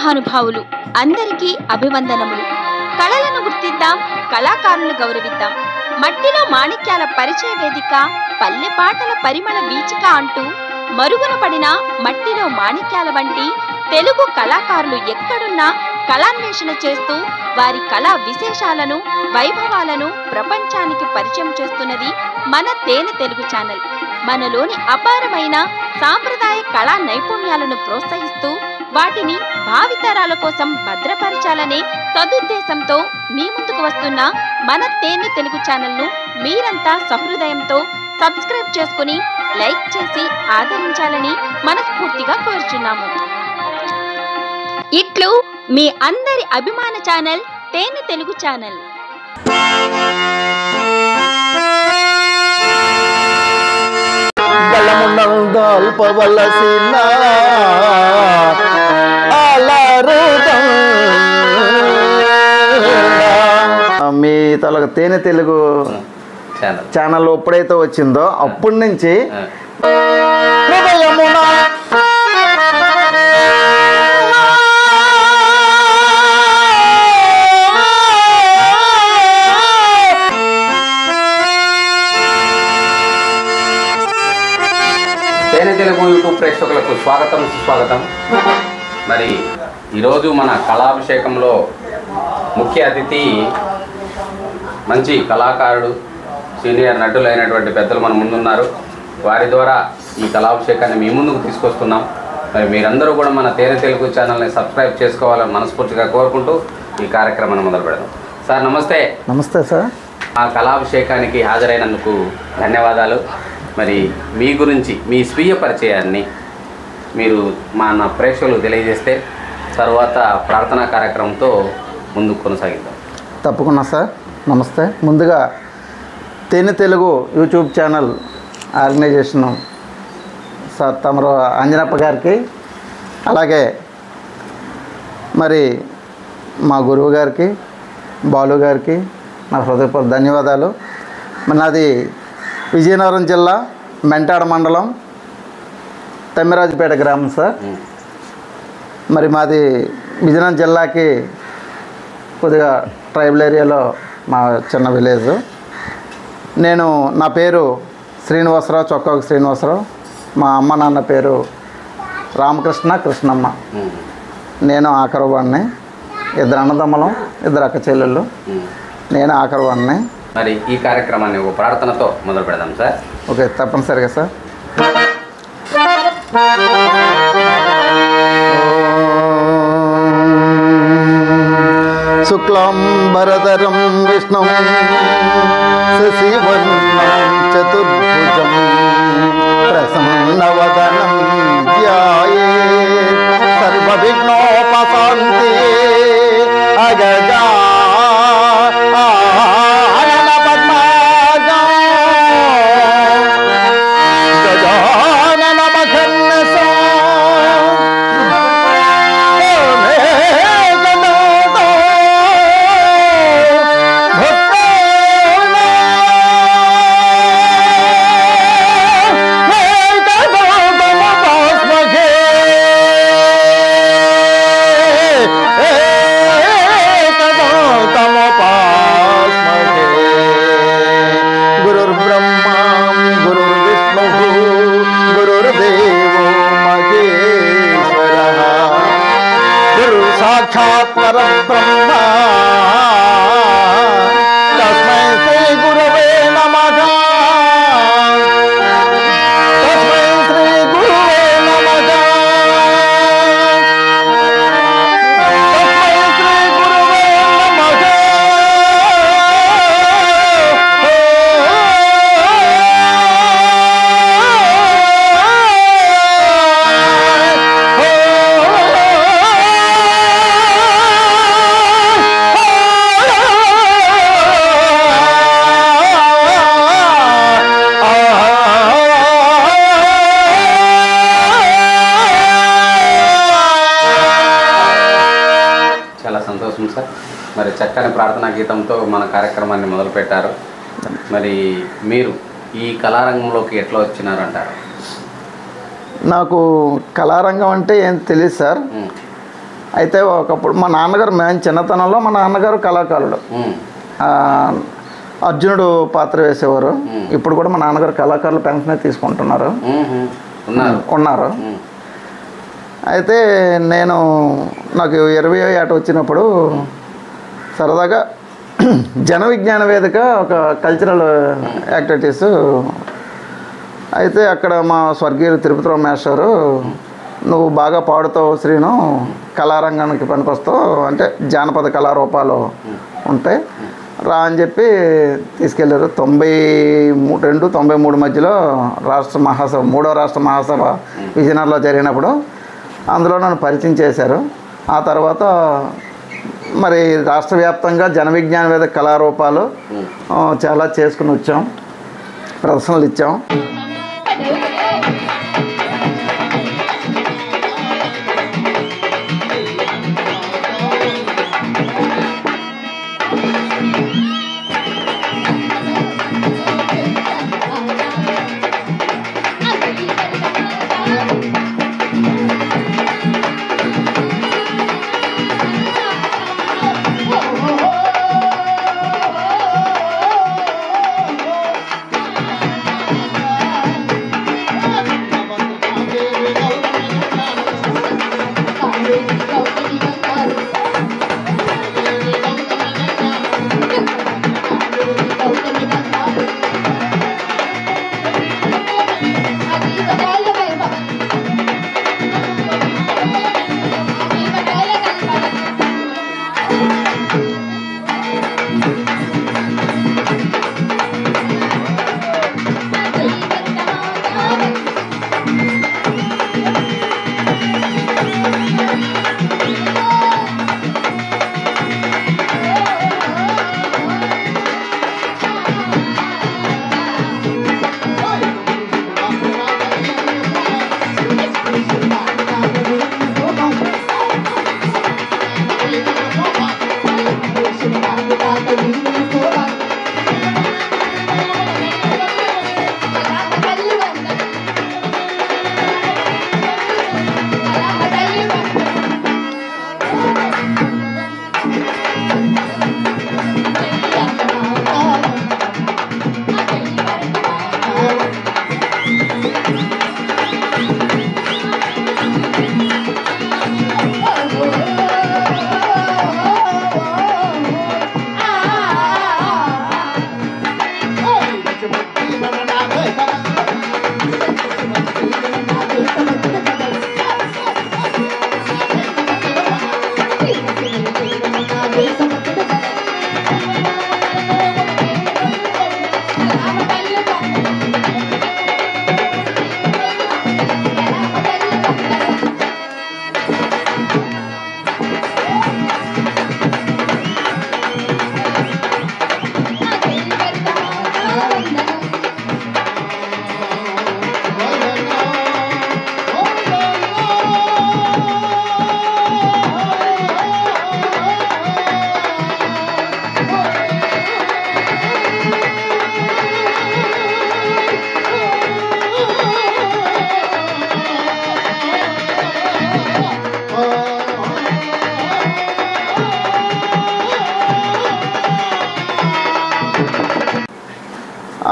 మహానుభావులు అందరికీ అభివందనములు. కళలను గుర్తిద్దాం, కళాకారులను గౌరవిద్దాం. మట్టిలో మాణిక్యాల పరిచయ వేదిక, పల్లె పాటల పరిమళ వీచిక అంటూ మరుగున పడిన మట్టిలో మాణిక్యాల వంటి తెలుగు కళాకారులు ఎక్కడున్నా కళాన్వేషణ చేస్తూ వారి కళా విశేషాలను, వైభవాలను ప్రపంచానికి పరిచయం చేస్తున్నది మన తేనె తెలుగు ఛానల్. మనలోని అపారమైన సాంప్రదాయ కళా నైపుణ్యాలను ప్రోత్సహిస్తూ వాటిని భావితరాల కోసం భద్రపరచాలనే సదుద్దేశంతో మీ ముందుకు వస్తున్న మన తేనె తెలుగు ఛానల్ను మీరంతా సహృదయంతో సబ్స్క్రైబ్ చేసుకుని లైక్ చేసి ఆదరించాలని మనస్ఫూర్తిగా కోరుచున్నాము. ఇట్లు మీ అందరి అభిమాన ఛానల్ తేనె తెలుగు ఛానల్. మీ తొలగ తేనె తెలుగు ఛానల్ ఎప్పుడైతే వచ్చిందో అప్పటి నుంచి తేనె తెలుగు యూట్యూబ్ ప్రేక్షకులకు స్వాగతం, సుస్వాగతం. మరి ఈరోజు మన కళాభిషేకంలో ముఖ్య అతిథి మంచి కళాకారుడు, సీనియర్ నటులు అయినటువంటి పెద్దలు మన ముందున్నారు. వారి ద్వారా ఈ కళాభిషేకాన్ని మీ ముందుకు తీసుకొస్తున్నాం. మరి మీరందరూ కూడా మన తేనె తెలుగు ఛానల్ని సబ్స్క్రైబ్ చేసుకోవాలని మనస్ఫూర్తిగా కోరుకుంటూ ఈ కార్యక్రమాన్ని మొదలు పెడదాం. సార్ నమస్తే. నమస్తే సార్. ఆ కళాభిషేకానికి హాజరైనందుకు ధన్యవాదాలు. మరి మీ గురించి మీ స్వీయ పరిచయాన్ని మీరు మన ప్రేక్షకులకు తెలియజేస్తే తర్వాత ప్రార్థనా కార్యక్రమంతో ముందుకు కొనసాగిద్దాం. తప్పకుండా సార్. నమస్తే. ముందుగా తేనె Telugu YouTube channel organisation sir తమరు అంజనప్ప గారికి, అలాగే మరి మా గురువు గారికి, బాలు గారికి నా హృదయపూర్వక ధన్యవాదాలు. మరి నాది విజయనగరం జిల్లా మెంటాడ మండలం తమ్మిరాజుపేట గ్రామం సార్. మరి మాది విజయనగరం జిల్లాకి కొద్దిగా ట్రైబల్ ఏరియాలో మా చిన్న విలేజ్. నా పేరు శ్రీనివాసరావు, చొక్కాకు శ్రీనివాసరావు. మా అమ్మ నాన్న పేరు రామకృష్ణ, కృష్ణమ్మ. నేను ఆఖరివాడిని. 2 అన్నదమ్ములం, 2 అక్క చెల్లెళ్ళు. నేను ఆఖరివాడిని. మరి ఈ కార్యక్రమాన్ని ఒక ప్రార్థనతో మొదలు పెడదాం సార్. ఓకే, తప్పనిసరిగా సార్. శుక్లాంబరధరం విష్ణుం శశివర్ణం చతుర్భుజం ప్రసన్నవదనం ధ్యాయేత్ సర్వవిఘ్నోపశాంతయే. అగజా సాక్షాత్ పరబ్రహ్మ తస్మై శ్రీ గురవే నమః. తస్మై శ్రీ గురవే నమః. తస్మై శ్రీ గురవే నమః. మరి చక్కని ప్రార్థనా గీతంతో మన కార్యక్రమాన్ని మొదలుపెట్టారు. మరి మీరు ఈ కళారంగంలోకి ఎట్లా వచ్చినారంటారు? నాకు కళారంగం అంటే ఏం తెలియదు సార్. అయితే ఒకప్పుడు మా నాన్నగారు మేము చిన్నతనంలో మా నాన్నగారు కళాకారుడు. అర్జునుడు పాత్ర వేసేవారు. ఇప్పుడు కూడా మా నాన్నగారు కళాకారులు పెన్షన్ తీసుకుంటున్నారు, ఉన్నారు. అయితే నాకు 20వ ఏట వచ్చినప్పుడు సరదాగా జన విజ్ఞాన వేదిక ఒక కల్చరల్ యాక్టివిటీస్ అయితే అక్కడ మా స్వర్గీయులు తిరుపతిరావు మాస్టారు, నువ్వు బాగా పాడుతావు శ్రీను, కళారంగానికి పనికొస్తావు, అంటే జానపద కళారూపాలు ఉంటాయి రా అని చెప్పి తీసుకెళ్ళారు. 92-93 మధ్యలో రాష్ట్ర మహాసభ, 3వ రాష్ట్ర మహాసభ విజయనగరంలో జరిగినప్పుడు అందులో నన్ను పరిచయం చేశారు. ఆ తర్వాత మరి రాష్ట్ర వ్యాప్తంగా జన విజ్ఞాన వేదిక కళారూపాలు చాలా చేసుకుని వచ్చాం, ప్రదర్శనలు ఇచ్చాం.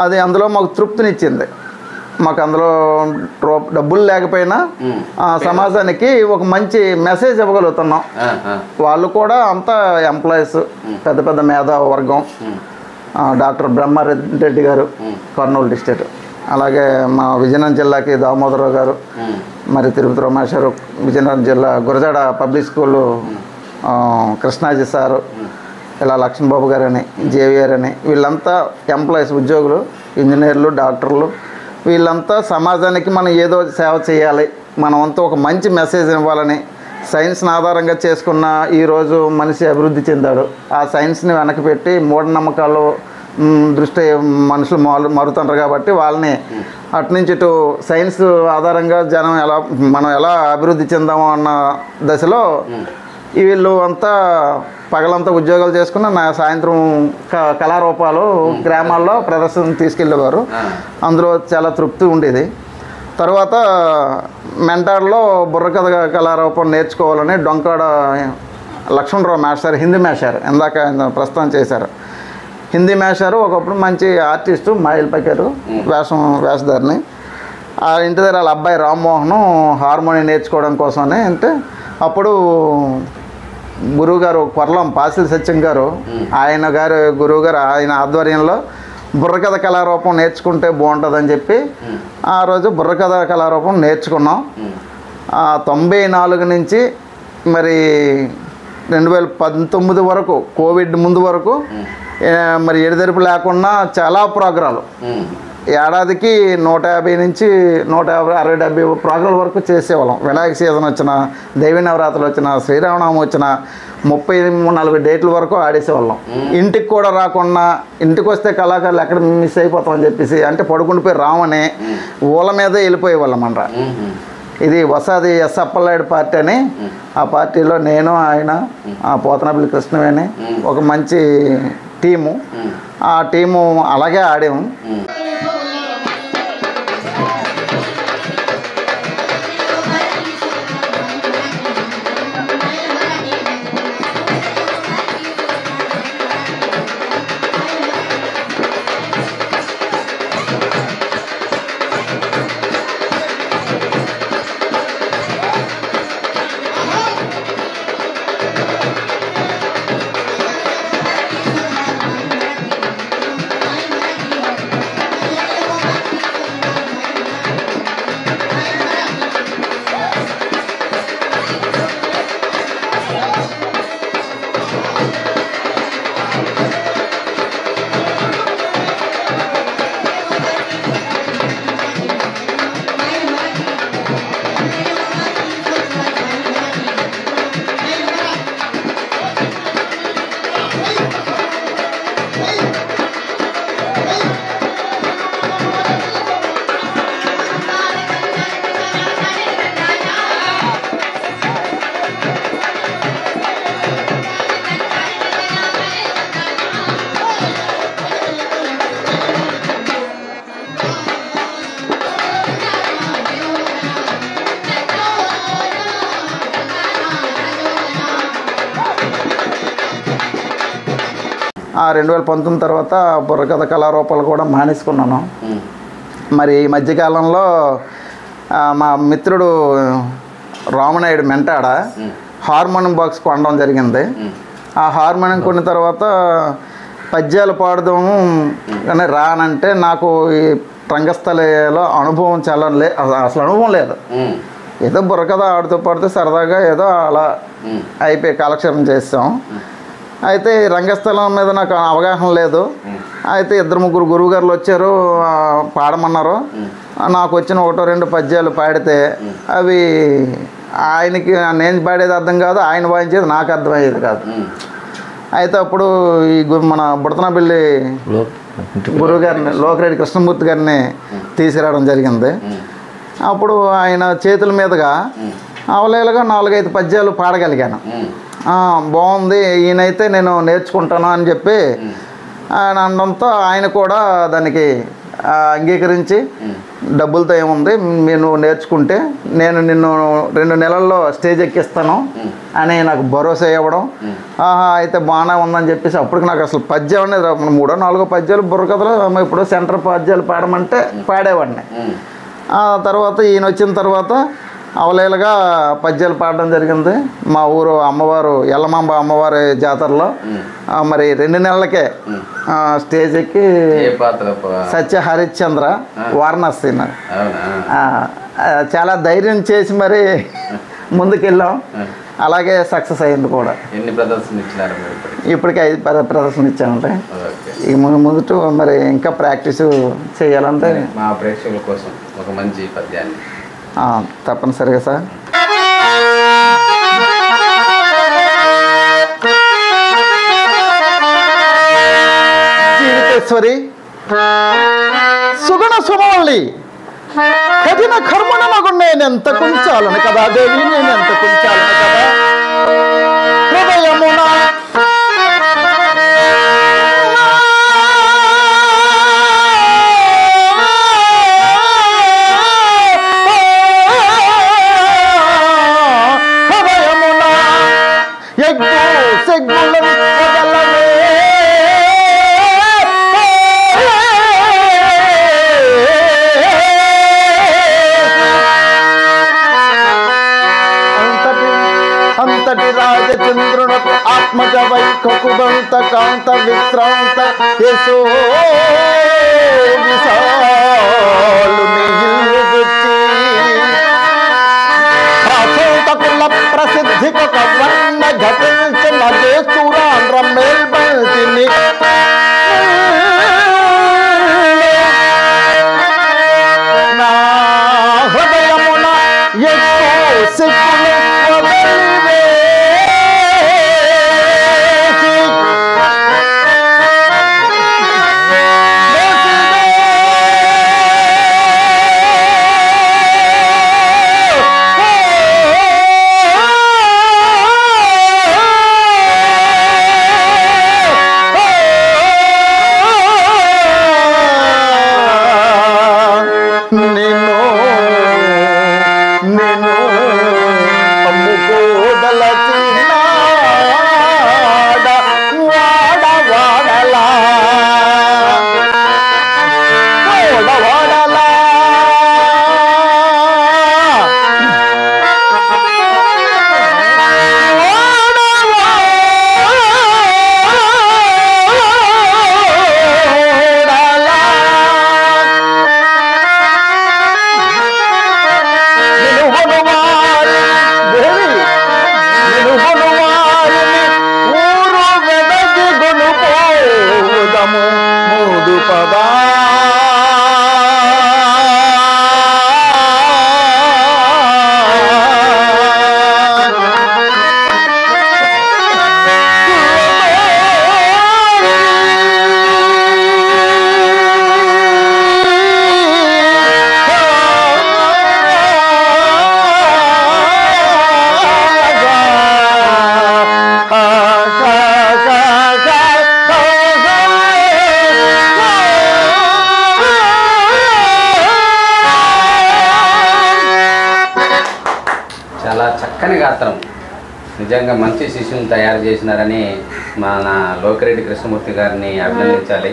అది అందులో మాకు తృప్తినిచ్చింది. మాకు అందులో డబ్బులు లేకపోయినా సమాజానికి ఒక మంచి మెసేజ్ ఇవ్వగలుగుతున్నాం. వాళ్ళు కూడా అంతా ఎంప్లాయీస్, పెద్ద పెద్ద మేధావ వర్గం. డాక్టర్ బ్రహ్మారెడ్డి గారు కర్నూలు డిస్ట్రిక్ట్, అలాగే మా విజయనగరం జిల్లాకి దామోదరరావు గారు, మరి తిరుపతి రమేశ్వరు, విజయనగరం జిల్లా Gurajada public school Krishnaji sir, ఇలా లక్ష్మణబాబు గారు అని, జేవిఆర్ అని, వీళ్ళంతా ఎంప్లాయీస్, ఉద్యోగులు, ఇంజనీర్లు, డాక్టర్లు. వీళ్ళంతా సమాజానికి మనం ఏదో సేవ చేయాలి, మనమంతా ఒక మంచి మెసేజ్ ఇవ్వాలని సైన్స్ని ఆధారంగా చేసుకున్న ఈరోజు మనిషి అభివృద్ధి చెందాడు. ఆ సైన్స్ని వెనక్కి పెట్టి మూఢనమ్మకాలు దృష్టి మనుషులు మారుతుంటారు కాబట్టి వాళ్ళని అటునుంచి ఇటు సైన్స్ ఆధారంగా మనం ఎలా అభివృద్ధి చెందాము అన్న దశలో వీళ్ళు అంతా పగలంతా ఉద్యోగాలు చేసుకున్న సాయంత్రం కళారూపాలు గ్రామాల్లో ప్రదర్శన తీసుకెళ్ళేవారు. అందులో చాలా తృప్తి ఉండేది. తర్వాత మెంటాడ్లో బుర్రకథ కళారూపం నేర్చుకోవాలని డొంకాడ లక్ష్మణరావు మాస్టర్ హిందీ మాస్టర్ ఇందాక ఆయన ప్రస్థానం చేశారు. హిందీ మాస్టారు ఒకప్పుడు మంచి ఆర్టిస్టు మాయిల్ పకారు వేషధారిని. ఆ ఇంటి దగ్గర వాళ్ళ అబ్బాయి రామ్మోహన్ హార్మోనియం నేర్చుకోవడం కోసమని అంటే అప్పుడు గురువుగారు కొర్లం పాసిల్ సత్యం గారు గురువుగారు ఆయన ఆధ్వర్యంలో బుర్రకథ కళారూపం నేర్చుకుంటే బాగుంటుందని చెప్పి ఆ రోజు బుర్రకథ కళారూపం నేర్చుకున్నాం. 94 నుంచి మరి 2019 వరకు కోవిడ్ ముందు వరకు మరి ఎడతెరిపి లేకుండా చాలా ప్రోగ్రాలు ఏడాదికి 150 నుంచి 160-170 ప్రోగ్రాల వరకు చేసేవాళ్ళం. వినాయక సీజన్ వచ్చిన, దైవ నవరాత్రులు వచ్చిన, శ్రీరామనవమి వచ్చిన 30-40 డేట్ల వరకు ఆడేసేవాళ్ళం. ఇంటికి కూడా రాకుండా ఇంటికి వస్తే కళాకారులు ఎక్కడ మిస్ అయిపోతామని చెప్పేసి అంటే పడుకుండిపోయి రామని ఊళ్ళ మీదే వెళ్ళిపోయేవాళ్ళం అంట. ఇది వసాది ఎస్ అప్పలనాయుడు పార్టీ అని, ఆ పార్టీలో నేను ఆయన పోతనపల్లి కృష్ణవేణి ఒక మంచి టీము, ఆ టీము అలాగే ఆడాము. ఆ 2019 తర్వాత బుర్రకథ కళారూపాలు కూడా మానేసుకున్నాను. మరి ఈ మధ్యకాలంలో మా మిత్రుడు రామనాయుడు మెంటాడ హార్మోనియం బాక్స్ కొనడం జరిగింది. ఆ హార్మోనియం కొన్న తర్వాత పద్యాలు పాడదాము కానీ రానంటే నాకు ఈ రంగస్థలిలో అనుభవం చాలా అసలు అనుభవం లేదు. ఏదో బుర్రకథ ఆడుతూ పాడుతూ సరదాగా ఏదో అలా అయిపోయి కాలక్షేపం చేస్తాం. అయితే రంగస్థలం మీద నాకు అవగాహన లేదు. అయితే 2-3 గురువుగారులు వచ్చారు, పాడమన్నారు. నాకు వచ్చిన 1-2 పద్యాలు పాడితే అవి ఆయనకి నేను పాడేది అర్థం కాదు, ఆయన వాయించేది నాకు అర్థమయ్యేది కాదు. అయితే అప్పుడు ఈ మన బుడతనపల్లి గురువుగారిని లోకిరెడ్డి కృష్ణమూర్తి గారిని తీసుకురావడం జరిగింది. అప్పుడు ఆయన చేతుల మీదుగా అవలేలుగా 4-5 పద్యాలు పాడగలిగాను. బాగుంది, ఈయనైతే నేను నేర్చుకుంటాను అని చెప్పి ఆయన అనడంతో ఆయన కూడా దానికి అంగీకరించి డబ్బులతో ఏముంది మీరు నేర్చుకుంటే నేను నిన్ను 2 నెలల్లో స్టేజ్ ఎక్కిస్తాను అని నాకు భరోసా ఇవ్వడం. అయితే బాగానే ఉందని చెప్పేసి అప్పటికి నాకు అసలు పద్యం అనేది 3-4 పద్యాలు బుర్రకథలో ఇప్పుడు సెంటర్ పద్యాలు పాడమంటే పాడేవాడిని. ఆ తర్వాత ఈయన వచ్చిన తర్వాత అవలేలుగా పద్యాలు పాడడం జరిగింది. మా ఊరు అమ్మవారు ఎల్లమాంబ అమ్మవారి జాతరలో మరి 2 నెలలకే స్టేజ్ ఎక్కి సత్య హరిశ్చంద్ర వారణాసి చాలా ధైర్యం చేసి మరి ముందుకెళ్ళాం. అలాగే సక్సెస్ అయింది కూడా. ఇప్పటికి 5 ప్రదర్శనలు ఇచ్చామంటే ఈ ముందు మరి ఇంకా ప్రాక్టీస్ చేయాలంటే మా ప్రేక్షకుల కోసం ఒక మంచి పద్యాన్ని తప్పనిసరిగా సార్. జీవితేశ్వరి సుగుణ సుమవల్లి కఠిన కర్మణమగు నేనెంత కుంచాలను కదా దేవి, నేనెంత కుంచాలను కదా హృదయమున పద్మజ వైఖకుబంత కాంత విశ్రాంత యశో విశాలు కుల ప్రసిద్ధి వర్ణ ఘటించి నగేశ్వరాంధ్ర మేల్బంతిని నా హృదయమున ఎక్కువ సిక్కులు చాలా చక్కని గాత్రం. నిజంగా మంచి శిష్యుని తయారు చేసినారని మన లోకిరెడ్డి కృష్ణమూర్తి గారిని అభినందించాలి.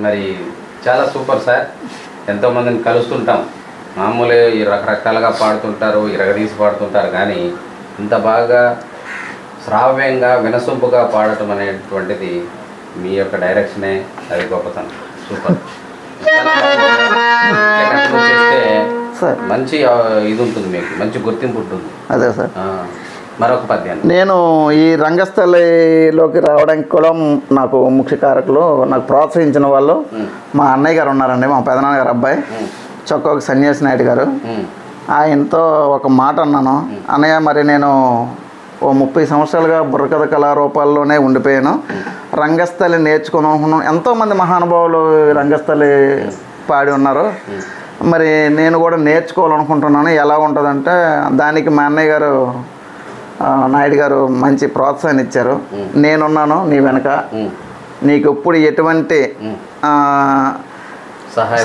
మరి చాలా సూపర్ సార్. ఎంతోమందిని కలుస్తుంటాం, మామూలుగా ఈ రకరకాలుగా పాడుతుంటారు, ఇరగదీసి పాడుతుంటారు, కానీ ఇంత బాగా శ్రావ్యంగా వినసొంపుగా పాడటం అనేటువంటిది మీ యొక్క డైరెక్షనే, అది గొప్పతనం. సూపర్. చేస్తే మంచి ఇది ఉంటుంది, మీకు మంచి గుర్తింపు ఉంటుంది. అదే సార్. మరొక పద్యాన్ని నేను ఈ రంగస్థలిలోకి రావడానికి కూడా నాకు ముఖ్య కారకులు, నాకు ప్రోత్సహించిన వాళ్ళు మా అన్నయ్య గారు ఉన్నారండి, మా పెదనాన్న గారు అబ్బాయి చొక్కోకి సన్యాసి నాయుడు గారు. ఆయనతో ఒక మాట అన్నాను, అన్నయ్య మరి నేను ఓ 30 సంవత్సరాలుగా బుర్రకథ కళారూపాల్లోనే ఉండిపోయాను, రంగస్థలి నేర్చుకుందాం అనుకున్నాను. ఎంతోమంది మహానుభావులు రంగస్థలి పాడి ఉన్నారు, మరి నేను కూడా నేర్చుకోవాలనుకుంటున్నాను, ఎలా ఉంటుందంటే దానికి మా అన్నయ్య గారు నాయుడు గారు మంచి ప్రోత్సాహాన్ని ఇచ్చారు. నేనున్నాను నీ వెనక, నీకు ఇప్పుడు ఎటువంటి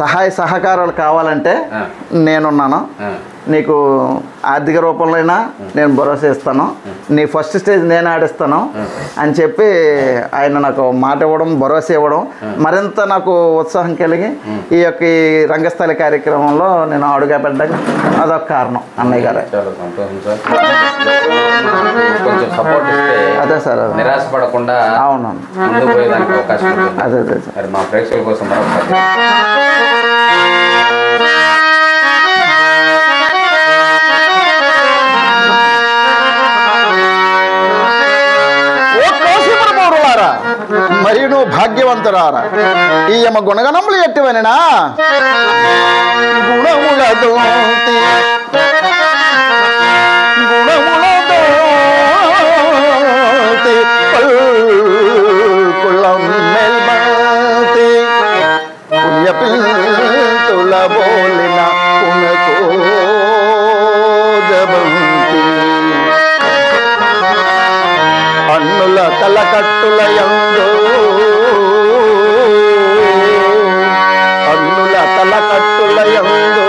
సహాయ సహకారాలు కావాలంటే నేనున్నాను, నీకు ఆర్థిక రూపంలో అయినా నేను భరోసా ఇస్తాను, నీ ఫస్ట్ స్టేజ్ నేను ఆడిస్తాను అని చెప్పి ఆయన నాకు మాట ఇవ్వడం, భరోసా ఇవ్వడం మరింత నాకు ఉత్సాహం కలిగి ఈ యొక్క రంగస్థలి కార్యక్రమంలో నేను అడుగు పెట్టడానికి అదొక కారణం. అన్నయ్య గారు చాలా సంతోషం సార్. కొంచెం సపోర్ట్ ఇస్తే అదే సార్, నిరాశపడకుండా అవునవును ముందుకు పోయేదానికి అవకాశం ఉంటుంది. అదే అదే సార్. మరి మా ప్రేక్షకుల కోసం మరొకసారి మరియు నువ్వు భాగ్యవంతురారా, ఈ యమ గుణగణములు ఎట్టివనినా గుణములతో కులం మెల్బంతి పుణ్యపిల్తుల బోలిన పునకో జబంతి అన్నుల తలకట్టుల యందు, అన్నుల తలకట్టుల యందు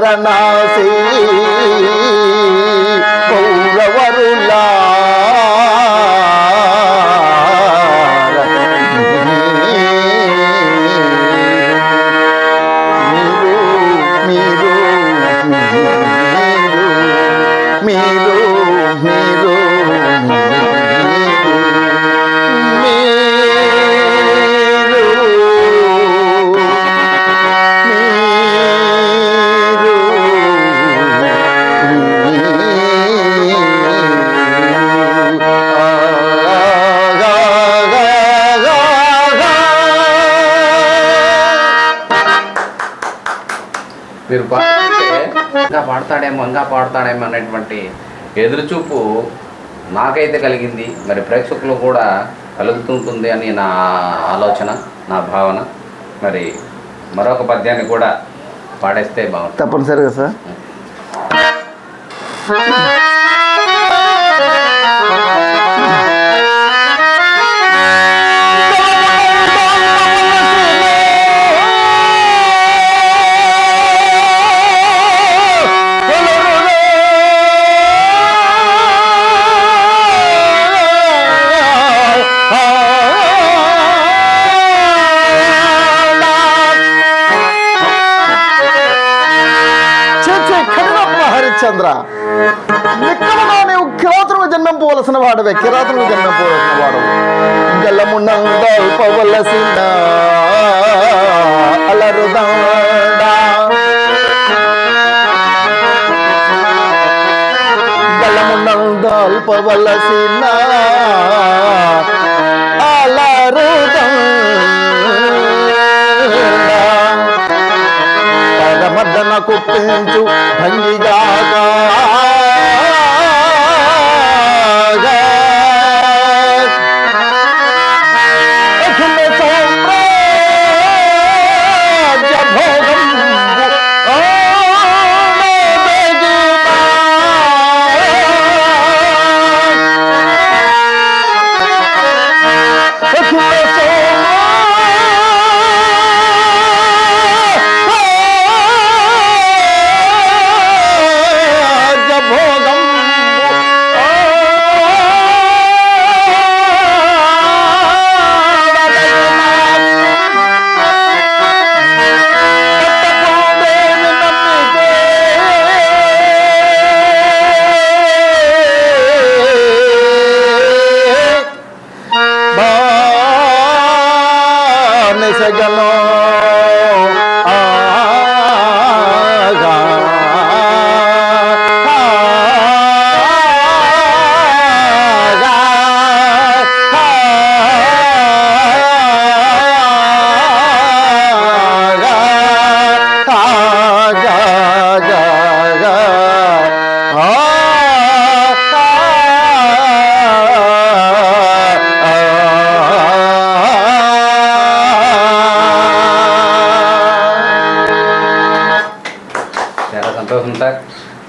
పాలనాసి కౌరవరులా మీరు పాడితే ఇంకా పాడతాడేమో అనేటువంటి ఎదురుచూపు నాకైతే కలిగింది. మరి ప్రేక్షకులు కూడా కలుగుతుంటుంది అని నా ఆలోచన, నా భావన. మరి మరొక పద్యాన్ని కూడా పాడేస్తే బాగుంటుంది. తప్పనిసరిగా సార్. చంద్ర నిక్కముగా నీవు కిరాతులకు జన్మింపవలసిన వాడవే, కిరాతులకు జన్మింపవలసిన వాడవు. గల్లమునందల్పవలసిన అలరుదండ గల్లమునందల్పవలసిన అలరుదండ మద్దన కుప్పించు భంగిగాగా అఖిల సామ్రాజ్య భోగం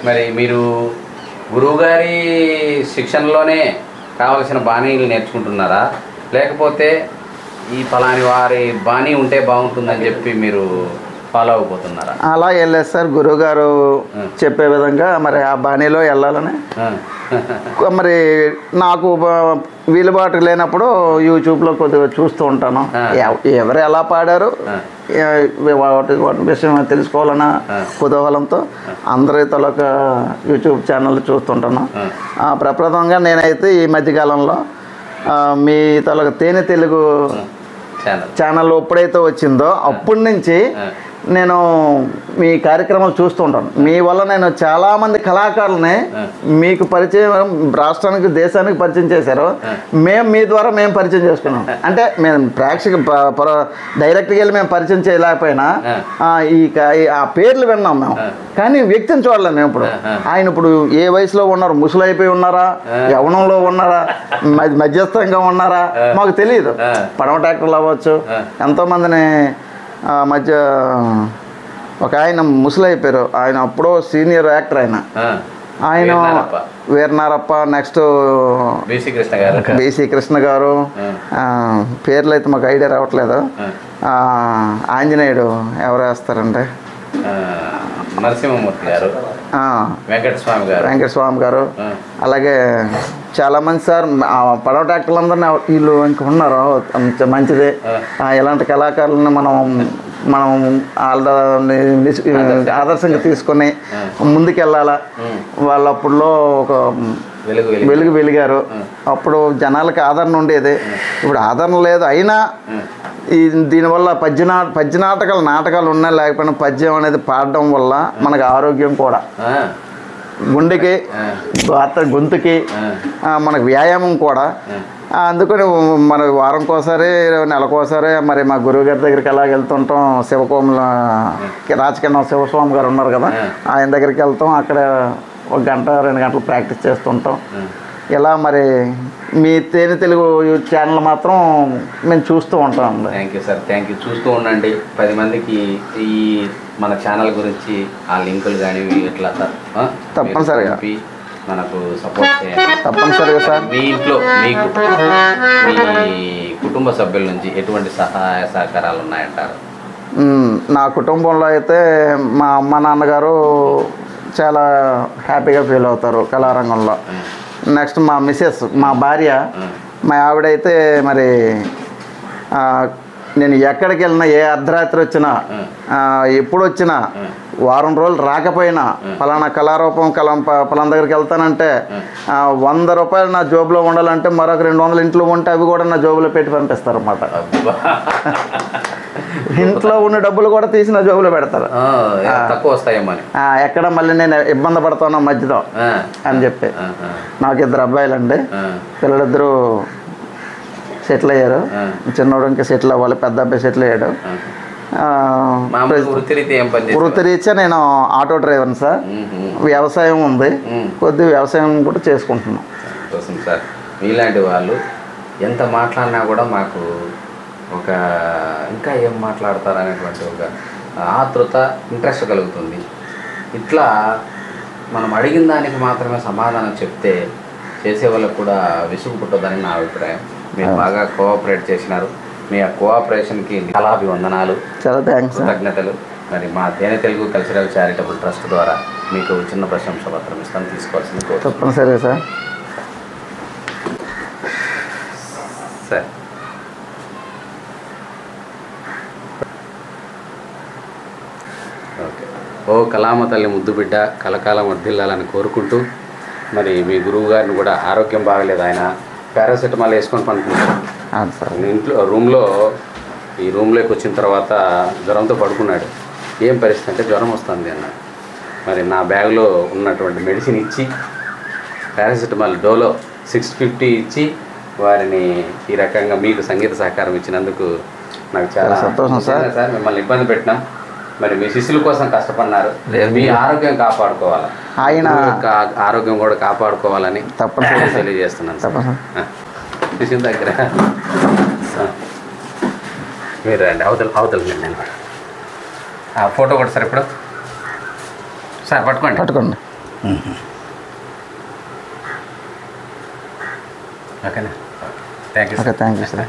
మరి మీరు గురువుగారి శిక్షణలోనే కావలసిన బాణీలు నేర్చుకుంటున్నారా, లేకపోతే ఈ ఫలాని వారి బాణీ ఉంటే బాగుంటుందని చెప్పి మీరు ఫాలో అయిపోతున్నారా? అలా వెళ్ళలేదు సార్, గురువుగారు చెప్పే విధంగా మరి ఆ బాణీలో వెళ్ళాలని. మరి నాకు వీలుబాటు లేనప్పుడు యూట్యూబ్లో కొద్దిగా చూస్తూ ఉంటాను, ఎవరు ఎలా పాడారు వాటి విషయం తెలుసుకోవాలన్న కుతూహలంతో అందరి తలక యూట్యూబ్ ఛానల్ చూస్తుంటాను. ప్రప్రథమంగా నేనైతే ఈ మధ్యకాలంలో మీ తలక తేనె తెలుగు ఛానల్ ఎప్పుడైతే వచ్చిందో అప్పటి నుంచి నేను మీ కార్యక్రమాలు చూస్తూ ఉంటాను. మీ వల్ల నేను చాలామంది కళాకారులని మీకు పరిచయం, రాష్ట్రానికి దేశానికి పరిచయం చేశారు. మేము మీ ద్వారా మేము పరిచయం చేసుకున్నాం. అంటే మేము డైరెక్ట్గా వెళ్ళి మేము పరిచయం చేయలేకపోయినా ఆ పేర్లు విన్నాం మేము, కానీ వ్యక్తిని చూడలేము మేము. ఇప్పుడు ఆయన ఇప్పుడు ఏ వయసులో ఉన్నారు, ముసలైపోయి ఉన్నారా, యవనంలో ఉన్నారా, మధ్యస్థంగా ఉన్నారా మాకు తెలియదు. పడవ ట్రాక్టర్లు అవ్వచ్చు, ఎంతోమందిని మధ్య ఒక ఆయన ముసలైపోయారు, ఆయన అప్పుడో సీనియర్ యాక్టర్ ఆయన వీరనారప్ప, నెక్స్ట్ బీసీ కృష్ణ గారు, పేర్లు అయితే మాకు ఐడియా రావట్లేదు. ఆంజనేయుడు ఎవరు వేస్తారంటే నరసింహమూర్తి గారు, ఆ, వెంకటస్వామి గారు, అలాగే చాలామంది సార్ పడవ ట్రాక్టర్లందరినీ వీళ్ళు ఇంకా ఉన్నారు. మంచిదే. ఇలాంటి కళాకారులను మనం వాళ్ళని ఆదర్శంగా తీసుకొని ముందుకెళ్ళాలా. వాళ్ళు అప్పుడులో ఒక వెలిగారు. అప్పుడు జనాలకి ఆదరణ ఉండేది, ఇప్పుడు ఆదరణ లేదు. అయినా దీనివల్ల పద్య నాటకాలు ఉన్నా లేకపోయినా పద్యం అనేది పాడడం వల్ల మనకు ఆరోగ్యం కూడా, గుండెకి గొంతుకి మనకు వ్యాయామం కూడా. అందుకని మన వారంకోసారి నెలకోసారి మరి మా గురువు గారి దగ్గరికి ఎలాగ వెళ్తుంటాం. శివకోమల రాజకీయ శివస్వామి గారు ఉన్నారు కదా, ఆయన దగ్గరికి వెళ్తాం. అక్కడ 1 గంట 2 గంటలు ప్రాక్టీస్ చేస్తుంటాం. ఇలా మరి మీ తేనె తెలుగు ఛానల్ మాత్రం మేము చూస్తూ ఉంటాం. Thank you sir, thank you. చూస్తూ ఉండండి. 10 మందికి ఈ మన ఛానల్ గురించి ఆ లింకులు కానీ ఇట్లా తప్పనిసరిగా మనకు సపోర్ట్ చేయండి. తప్పనిసరిగా సార్. మీ ఇంట్లో మీకు మీ కుటుంబ సభ్యుల నుంచి ఎటువంటి సహాయ సహకారాలు ఉన్నాయంటారు? నా కుటుంబంలో అయితే మా అమ్మ నాన్నగారు చాలా హ్యాపీగా ఫీల్ అవుతారు కళారంగంలో. నెక్స్ట్ మా మిస్సెస్, మా భార్య, మా ఆవిడైతే మరి నేను ఎక్కడికి వెళ్ళినా, ఏ అర్ధరాత్రి వచ్చినా, ఎప్పుడు వచ్చినా, వారం రోజులు రాకపోయినా ఫలానా కళారూపం ఫలానా దగ్గరికి వెళ్తానంటే 100 రూపాయలు నా జోబులో ఉండాలంటే మరొక 200 ఇంట్లో ఉంటే అవి కూడా నా జోబులో పెట్టి పంపిస్తారు అన్నమాట. ఇంట్లో ఉన్న డబ్బులు కూడా తీసి నా జోబులో పెడతారు. తక్కువ వస్తాయేమని, ఎక్కడ మళ్ళీ నేను ఇబ్బంది పడతాను మధ్యలో అని చెప్పి. నాకు 2 అబ్బాయిలండి. పిల్లలిద్దరూ సెటిల్ అయ్యారు. చిన్నోడు ఇంకా సెటిల్ అవ్వాలి, పెద్ద అబ్బాయి సెటిల్ అయ్యాడు. వృత్తిరీత్యా నేను ఆటో డ్రైవర్ని సార్. వ్యవసాయం ఉంది, కొద్దిగా వ్యవసాయం కూడా చేసుకుంటున్నాం. సార్ మీలాంటి వాళ్ళు ఎంత మాట్లాడినా కూడా మాకు ఒక ఇంకా ఏం మాట్లాడతారు అనేటువంటి ఒక ఆతృత, ఇంట్రెస్ట్ కలుగుతుంది. ఇట్లా మనం అడిగిన దానికి మాత్రమే సమాధానం చెప్తే చేసే వాళ్ళకు కూడా విసుగు పుట్టదని నా అభిప్రాయం. మీరు బాగా కోఆపరేట్ చేసినారు. మీ ఆ కోఆపరేషన్కి చాలా అభివందనాలు, చాలా థ్యాంక్స్, కృతజ్ఞతలు. మరి మా తేనె తెలుగు కల్చరల్ చారిటబుల్ ట్రస్ట్ ద్వారా మీకు చిన్న ప్రశంస పత్రం ఇస్తాను, తీసుకోవాల్సింది. తప్పనిసరిగా సార్. Sir okay. ఓ కళామ తల్లి ముద్దు బిడ్డ కలకాలం వర్ధిల్లాలని కోరుకుంటూ, మరి మీ గురువు గారిని కూడా ఆరోగ్యం బాగలేదు, ఆయన పారాసెటమాల్ వేసుకొని పడుకున్నారు సార్. ఇంట్లో ఈ రూమ్లోకి వచ్చిన తర్వాత జ్వరంతో పడుకున్నాడు. ఏం పరిస్థితి అంటే జ్వరం వస్తుంది అన్నాడు. మరి నా బ్యాగ్లో ఉన్నటువంటి మెడిసిన్ ఇచ్చి పారాసెటమాల్ డోలో 650 ఇచ్చి వారిని ఈ రకంగా మీకు సంగీత సహకారం ఇచ్చినందుకు నాకు చాలా సంతోషం సార్. మిమ్మల్ని ఇబ్బంది పెట్టినాం. మరి మీ శిష్యుల కోసం కష్టపడినారు. మీ ఆరోగ్యం కాపాడుకోవాలి, ఆయన ఆరోగ్యం కూడా కాపాడుకోవాలని తప్పనిసరిగా తెలియజేస్తున్నాను సార్. శిష్యుల దగ్గర మీరు రండి, అవతల నేను ఫోటో కూడా సార్. ఇప్పుడు సార్ పట్టుకోండి. ఓకేనా? Thank you sir.